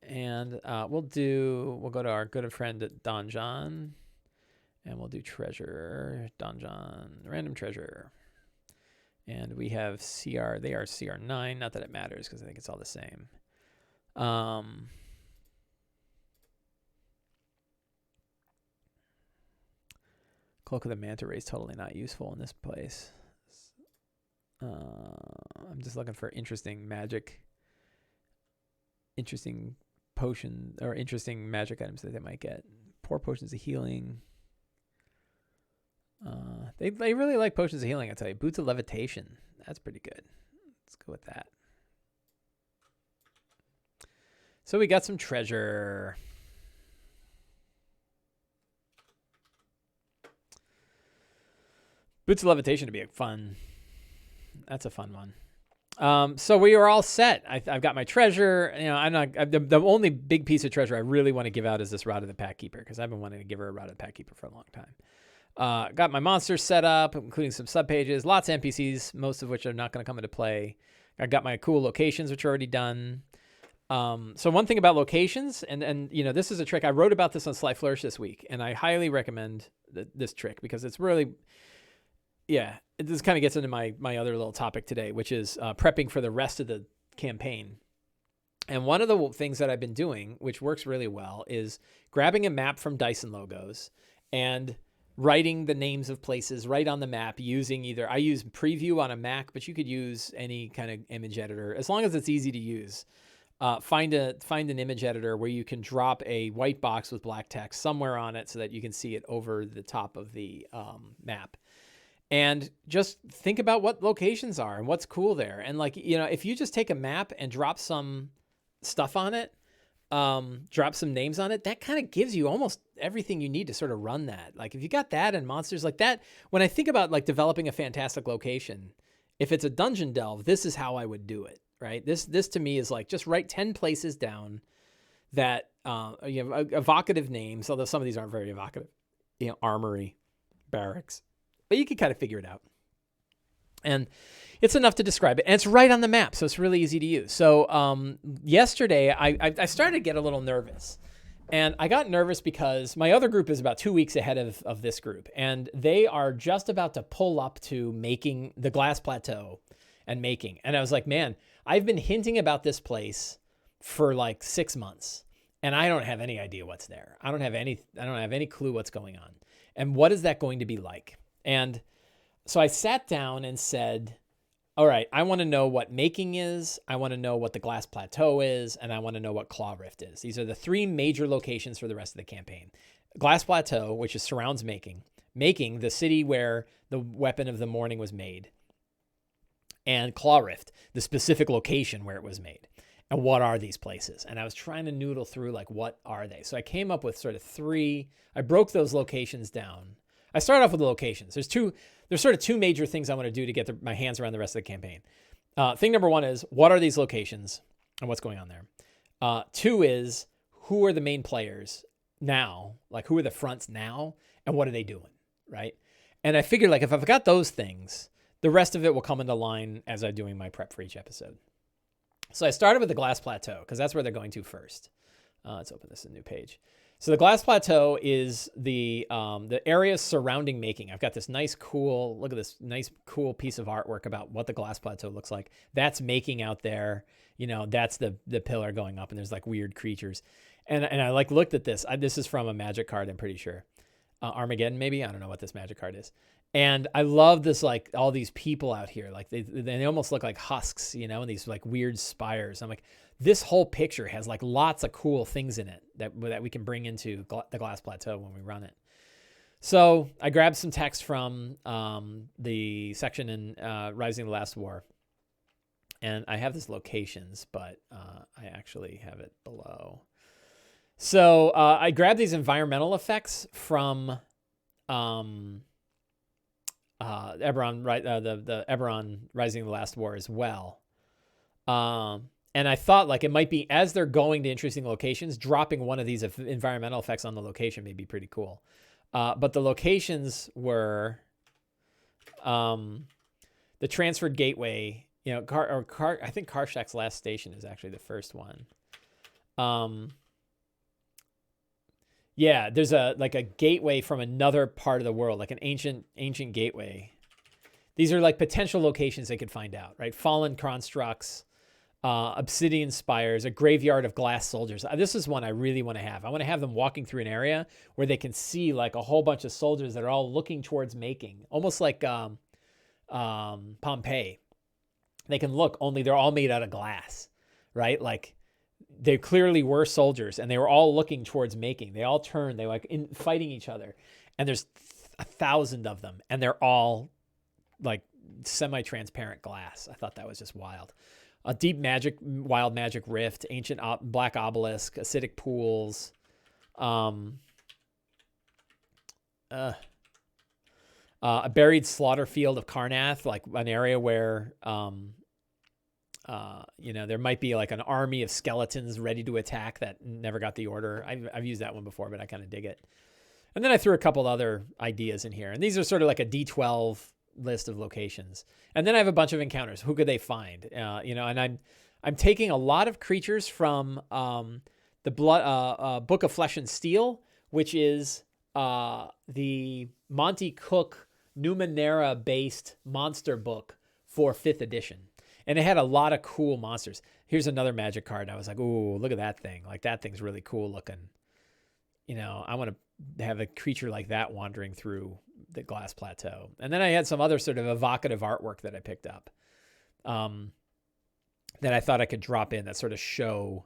And we'll go to our good friend Donjon, and we'll do treasure, Donjon, random treasure. And we have CR, they are CR 9, not that it matters because I think it's all the same. Cloak of the Manta Ray is totally not useful in this place. I'm just looking for interesting magic, interesting potion, or interesting magic items that they might get. Pour potions of healing. They really like potions of healing, I tell you. Boots of Levitation. That's pretty good. Let's go with that. So we got some treasure. Boots of Levitation to be a fun. That's a fun one. So we are all set. I've got my treasure. The only big piece of treasure I really want to give out is this Rod of the Pack Keeper, because I've been wanting to give her a Rod of the Pack Keeper for a long time. Got my monsters set up, including some subpages, lots of NPCs, most of which are not going to come into play. I got my cool locations, which are already done. So one thing about locations, and this is a trick. I wrote about this on Sly Flourish this week, and I highly recommend this trick because it's really, this kind of gets into my other little topic today, which is prepping for the rest of the campaign. And one of the things that I've been doing, which works really well, is grabbing a map from Dyson Logos and writing the names of places right on the map using I use Preview on a Mac, but you could use any kind of image editor as long as it's easy to use. Find an image editor where you can drop a white box with black text somewhere on it so that you can see it over the top of the map. And just think about what locations are and what's cool there. And if you just take a map and drop some stuff on it, drop some names on it, that kind of gives you almost everything you need to sort of run that. Like if you got that and monsters like that, when I think about developing a fantastic location, if it's a dungeon delve, this is how I would do it, right? This to me is just write 10 places down that, evocative names, although some of these aren't very evocative, armory, barracks, but you can kind of figure it out. And it's enough to describe it. And it's right on the map, so it's really easy to use. So yesterday, I started to get a little nervous. And I got nervous because my other group is about 2 weeks ahead of this group. And they are just about to pull up to making the Glass Plateau and making. And I was like, man, I've been hinting about this place for 6 months. And I don't have any idea what's there. I don't have any clue what's going on. And what is that going to be like? And so I sat down and said, all right, I want to know what making is, I want to know what the Glass Plateau is, and I want to know what Claw Rift is. These are the 3 major locations for the rest of the campaign. Glass Plateau, which surrounds making. making, the city where the weapon of the morning was made, and Claw Rift, the specific location where it was made. And what are these places? And I was trying to noodle through, like, what are they? So I came up with sort of I broke those locations down. I started off with the locations. There's sort of two major things I want to do to get my hands around the rest of the campaign. Thing number one is, what are these locations and what's going on there? Two is, who are the main players now? Like, who are the fronts now? And what are they doing, right? And I figured, like, if I've got those things, the rest of it will come into line as I'm doing my prep for each episode. So I started with the Glass Plateau because that's where they're going to first. Let's open this in a new page. So the Glass Plateau is the area surrounding making. I've got this look at this nice, cool piece of artwork about what the Glass Plateau looks like. That's making out there. That's the pillar going up, and there's like weird creatures. And I like looked at this. This is from a magic card, I'm pretty sure. Armageddon, maybe? I don't know what this magic card is. And I love this, like, all these people out here, like they almost look like husks, and these like weird spires. I'm like, this whole picture has like lots of cool things in it that we can bring into the Glass Plateau when we run it. So I grabbed some text from the section in Rising of the Last War. And I have this locations, but I actually have it below. So I grabbed these environmental effects from Eberron, right? The Eberron Rising of the Last War as well. And I thought, like, it might be, as they're going to interesting locations, dropping one of these environmental effects on the location may be pretty cool. But the locations were the transferred gateway. I think Karshak's last station is actually the first one. Yeah, there's a gateway from another part of the world, like an ancient gateway. These are like potential locations they could find out, right? Fallen constructs, obsidian spires, a graveyard of glass soldiers. This is one I really want to have. I want to have them walking through an area where they can see like a whole bunch of soldiers that are all looking towards making, almost like Pompeii. They can look, only they're all made out of glass, right? Like, they clearly were soldiers, and they were all looking towards making. They all turned. They were like fighting each other, and there's 1,000 of them, and they're all like semi-transparent glass. I thought that was just wild. A deep magic, wild magic rift, ancient black obelisk, acidic pools, a buried slaughter field of Karnath, like an area where there might be like an army of skeletons ready to attack that never got the order. I've used that one before, but I kind of dig it. And then I threw a couple other ideas in here. And these are sort of like a D12 list of locations. And then I have a bunch of encounters. Who could they find? And I'm taking a lot of creatures from the Book of Flesh and Steel, which is the Monty Cook Numenera-based monster book for 5th edition. And it had a lot of cool monsters. Here's another magic card. I was like, ooh, look at that thing. Like, that thing's really cool looking. I want to have a creature like that wandering through the Glass Plateau. And then I had some other sort of evocative artwork that I picked up that I thought I could drop in that sort of show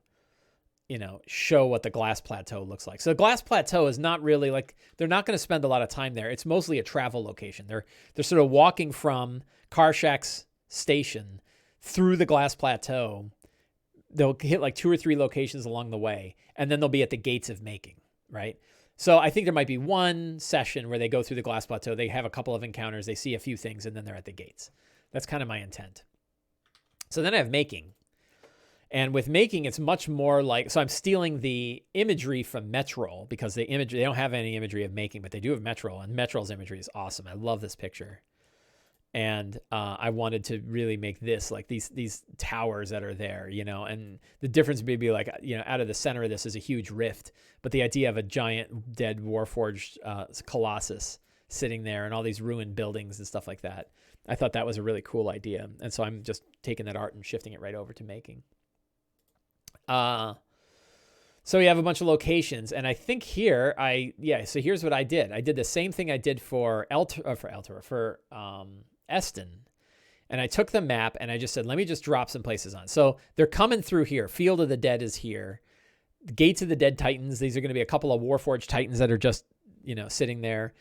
what the Glass Plateau looks like. So the Glass Plateau is not really like, they're not going to spend a lot of time there. It's mostly a travel location. They're sort of walking from Karshak's station through the Glass Plateau. They'll hit like 2 or 3 locations along the way, and then they'll be at the gates of making, right? So I think there might be one session where they go through the Glass Plateau, they have a couple of encounters, they see a few things, and then they're at the gates. That's kind of my intent. So then I have making. And with making, it's much more like, so I'm stealing the imagery from Metrol, because they don't have any imagery of making, but they do have Metrol, and Metrol's imagery is awesome. I love this picture. And I wanted to really make this like these towers that are there, and the difference may be like, out of the center of this is a huge rift, but the idea of a giant dead Warforged Colossus sitting there and all these ruined buildings and stuff like that. I thought that was a really cool idea. And so I'm just taking that art and shifting it right over to making. So we have a bunch of locations, and I think here so here's what I did. I did the same thing I did for Eston, and I took the map and I just said, let me just drop some places on. So they're coming through here. Field of the Dead is here. The Gates of the Dead Titans. These are going to be a couple of Warforged Titans that are just, sitting there.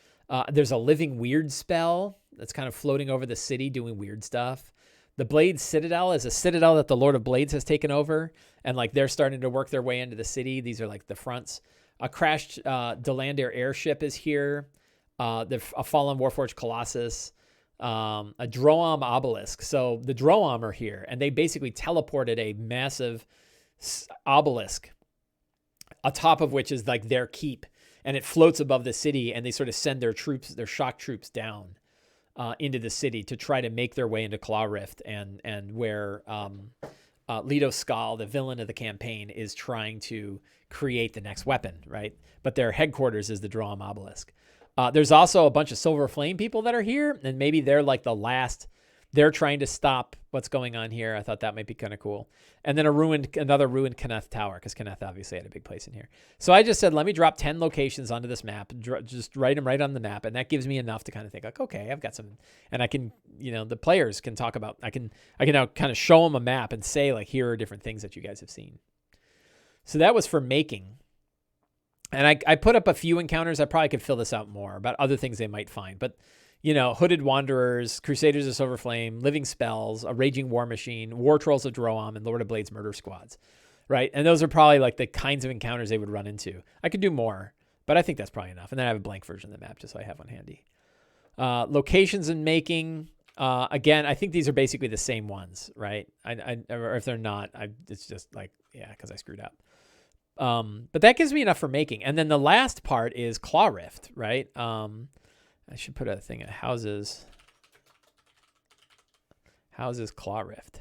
There's a living weird spell that's kind of floating over the city doing weird stuff. The Blade Citadel is a citadel that the Lord of Blades has taken over, and like they're starting to work their way into the city. These are like the fronts. A crashed Delander airship is here. A fallen Warforged Colossus. A Droam obelisk. So the Droam are here, and they basically teleported a massive obelisk, atop of which is like their keep, and it floats above the city, and they sort of send their troops, their shock troops down into the city to try to make their way into Claw Rift, and where Leto Skal, the villain of the campaign, is trying to create the next weapon, right? But their headquarters is the Droam obelisk. There's also a bunch of Silver Flame people that are here, and maybe they're like the last. They're trying to stop what's going on here. I thought that might be kind of cool. And then another ruined Kenneth Tower, because Kenneth obviously had a big place in here. So I just said, let me drop 10 locations onto this map, just write them right on the map, and that gives me enough to kind of think like, okay, I've got some, and I can, the players can talk about. I can now kind of show them a map and say like, here are different things that you guys have seen. So that was for making. And I put up a few encounters. I probably could fill this out more about other things they might find. But, Hooded Wanderers, Crusaders of Silver Flame, Living Spells, a Raging War Machine, War Trolls of Droam, and Lord of Blades Murder Squads, right? And those are probably like the kinds of encounters they would run into. I could do more, but I think that's probably enough. And then I have a blank version of the map just so I have one handy. Locations and making. Again, I think these are basically the same ones, right? Or if they're not, it's just like, yeah, because I screwed up. But that gives me enough for making. And then the last part is Claw Rift, right? I should put a thing at houses Claw Rift.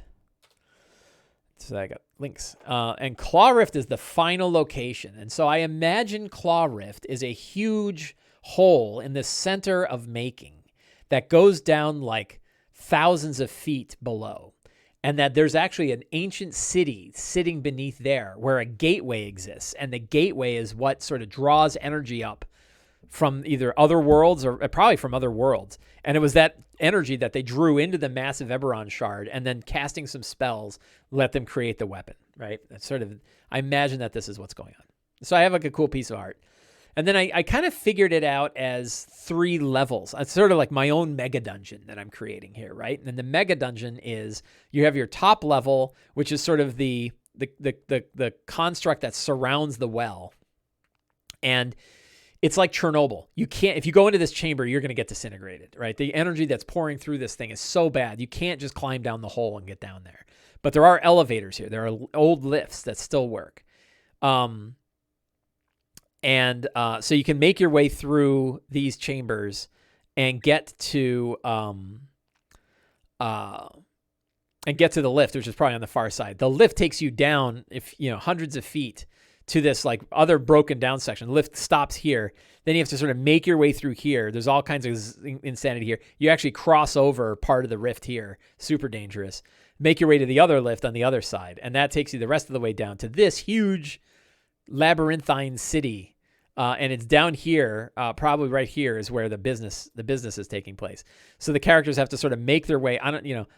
So I got links. And Claw Rift is the final location. And so I imagine Claw Rift is a huge hole in the center of making that goes down like thousands of feet below. And that there's actually an ancient city sitting beneath there where a gateway exists. And the gateway is what sort of draws energy up from either other worlds or probably from other worlds. And it was that energy that they drew into the massive Eberron shard, and then casting some spells let them create the weapon, right? That's sort of, I imagine that this is what's going on. So I have like a cool piece of art. And then I kind of figured it out as 3 levels. It's sort of like my own mega dungeon that I'm creating here, right? And the mega dungeon is, you have your top level, which is sort of the construct that surrounds the well. And it's like Chernobyl. You can't, if you go into this chamber, you're going to get disintegrated, right? The energy that's pouring through this thing is so bad. You can't just climb down the hole and get down there. But there are elevators here. There are old lifts that still work. So you can make your way through these chambers and get to the lift, which is probably on the far side. The lift takes you down, hundreds of feet to this like other broken down section. The lift stops here. Then you have to sort of make your way through here. There's all kinds of insanity here. You actually cross over part of the rift here. Super dangerous. Make your way to the other lift on the other side. And that takes you the rest of the way down to this huge labyrinthine city. And it's down here, probably right here is where the business is taking place. So the characters have to sort of make their way.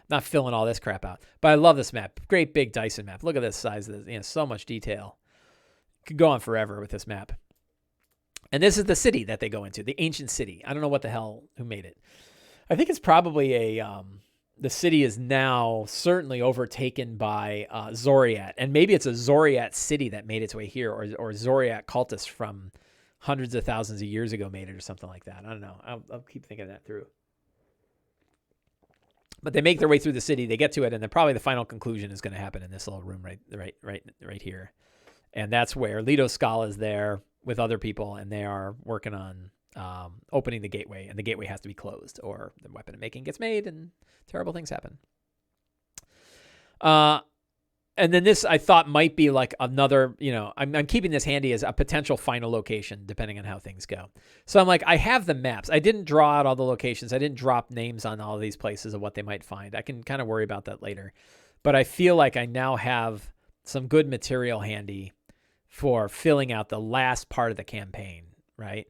Not filling all this crap out, but I love this map. Great big Dyson map. Look at this size of this, so much detail. Could go on forever with this map. And this is the city that they go into, the ancient city. I don't know what the hell, who made it. I think it's probably the city is now certainly overtaken by Zoriat. And maybe it's a Zoriat city that made its way here, or Zoriat cultists from hundreds of thousands of years ago made it, or something like that. I don't know. I'll keep thinking that through. But they make their way through the city, they get to it, and then probably the final conclusion is going to happen in this little room right here. And that's where Leto Skal is there with other people, and they are working on opening the gateway, and the gateway has to be closed, or the weapon of making gets made, and terrible things happen. And then this I thought might be like another, I'm keeping this handy as a potential final location, depending on how things go. So I'm like, I have the maps. I didn't draw out all the locations. I didn't drop names on all of these places of what they might find. I can kind of worry about that later. But I feel like I now have some good material handy for filling out the last part of the campaign, right?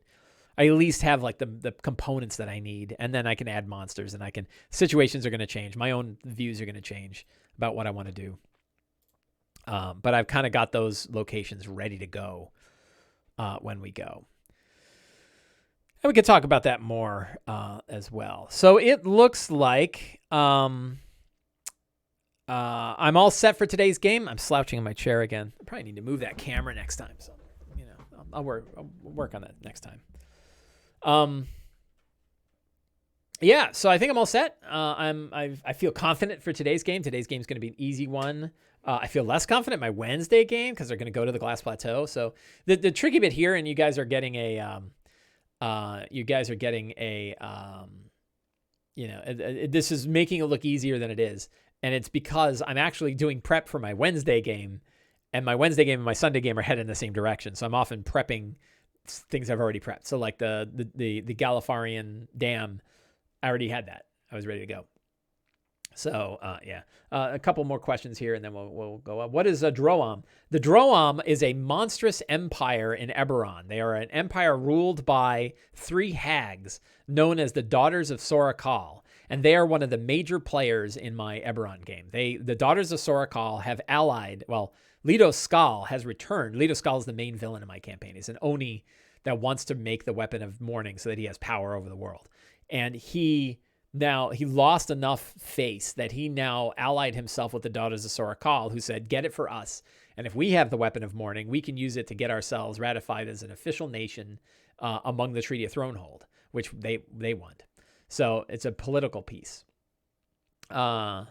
I at least have like the components that I need, and then I can add monsters, and situations are going to change. My own views are going to change about what I want to do. But I've kind of got those locations ready to go when we go. And we could talk about that more as well. So it looks like I'm all set for today's game. I'm slouching in my chair again. I probably need to move that camera next time. So, I'll work on that next time. Yeah, so I think I'm all set. I feel confident for today's game. Today's game is going to be an easy one. I feel less confident in my Wednesday game because they're going to go to the Glass Plateau. So the tricky bit here, and you guys are getting this is making it look easier than it is. And it's because I'm actually doing prep for my Wednesday game, and my Wednesday game and my Sunday game are headed in the same direction. So I'm often prepping things I've already prepped. So like the Galifarian Dam, I already had that. I was ready to go. So, a couple more questions here, and then we'll go up. What is a Droam? The Droam is a monstrous empire in Eberron. They are an empire ruled by 3 hags known as the Daughters of Sorakal, and they are one of the major players in my Eberron game. The Daughters of Sorakal have allied, Leto Skal has returned. Leto Skal is the main villain in my campaign. He's an Oni that wants to make the weapon of mourning so that he has power over the world. And he lost enough face that he now allied himself with the Daughters of Sorakal, who said, get it for us. And if we have the weapon of mourning, we can use it to get ourselves ratified as an official nation among the Treaty of Thronehold, which they want. So it's a political piece. Anyway,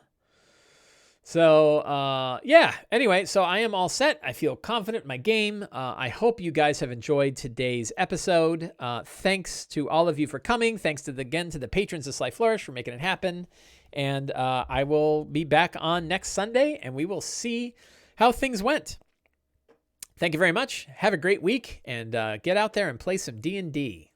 so I am all set. I feel confident in my game. I hope you guys have enjoyed today's episode. Thanks to all of you for coming. Thanks to the patrons of Sly Flourish for making it happen. And I will be back on next Sunday, and we will see how things went. Thank you very much. Have a great week, and get out there and play some D&D.